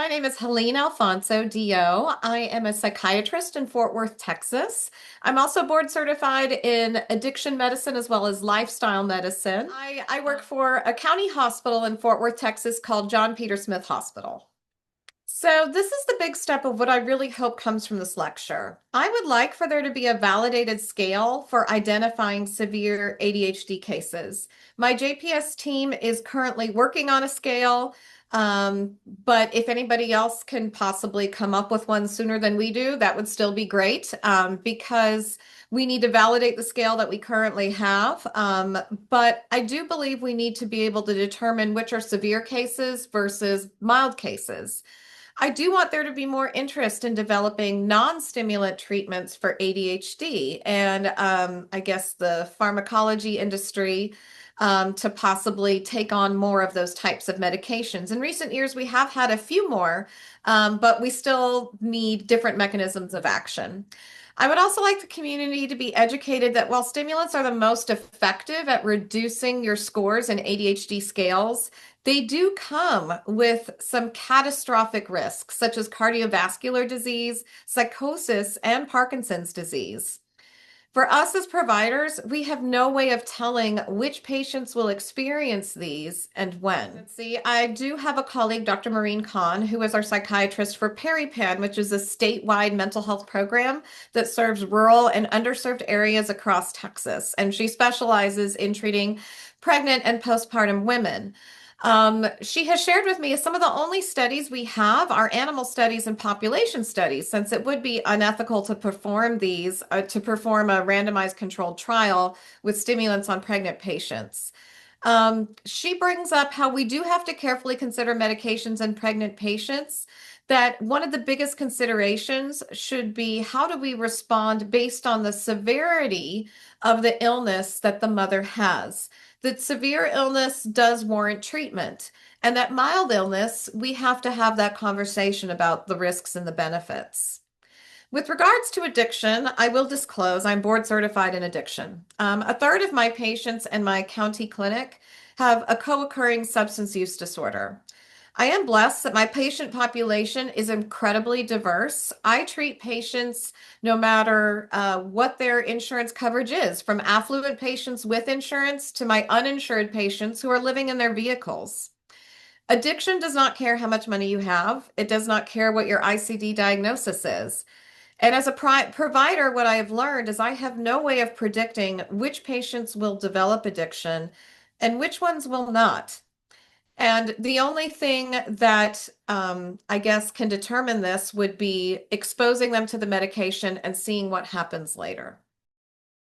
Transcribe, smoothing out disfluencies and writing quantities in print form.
name is Helen Alphonso, DO. I am a psychiatrist in Fort Worth, Texas. I'm also board certified in addiction medicine as well as lifestyle medicine. I work for a county hospital in Fort Worth, Texas called John Peter Smith Hospital. So, this is the big step of what I really hope comes from this lecture. I would like for there to be a validated scale for identifying severe ADHD cases. My JPS team is currently working on a scale, but if anybody else can possibly come up with one sooner than we do, that would still be great because we need to validate the scale that we currently have. But I do believe we need to be able to determine which are severe cases versus mild cases. I do want there to be more interest in developing non-stimulant treatments for ADHD and I guess the pharmacology industry to possibly take on more of those types of medications. In recent years, we have had a few more, but we still need different mechanisms of action. I would also like the community to be educated that while stimulants are the most effective at reducing your scores in ADHD scales, they do come with some catastrophic risks, such as cardiovascular disease, psychosis, and Parkinson's disease. For us as providers, we have no way of telling which patients will experience these and when. Let's see, I do have a colleague, Dr. Maureen Kahn, who is our psychiatrist for PeriPan, which is a statewide mental health program that serves rural and underserved areas across Texas. And she specializes in treating pregnant and postpartum women. She has shared with me some of the only studies we have are animal studies and population studies, since it would be unethical to perform these, to perform a randomized controlled trial with stimulants on pregnant patients. She brings up how we do have to carefully consider medications in pregnant patients, that one of the biggest considerations should be how do we respond based on the severity of the illness that the mother has. That severe illness does warrant treatment, and that mild illness, we have to have that conversation about the risks and the benefits. With regards to addiction, I will disclose I'm board certified in addiction. A third of my patients in my county clinic have a co-occurring substance use disorder. I am blessed that my patient population is incredibly diverse. I treat patients no matter what their insurance coverage is, from affluent patients with insurance to my uninsured patients who are living in their vehicles. Addiction does not care how much money you have. It does not care what your ICD diagnosis is. And as a provider, what I have learned is I have no way of predicting which patients will develop addiction and which ones will not. And the only thing that I guess can determine this would be exposing them to the medication and seeing what happens later.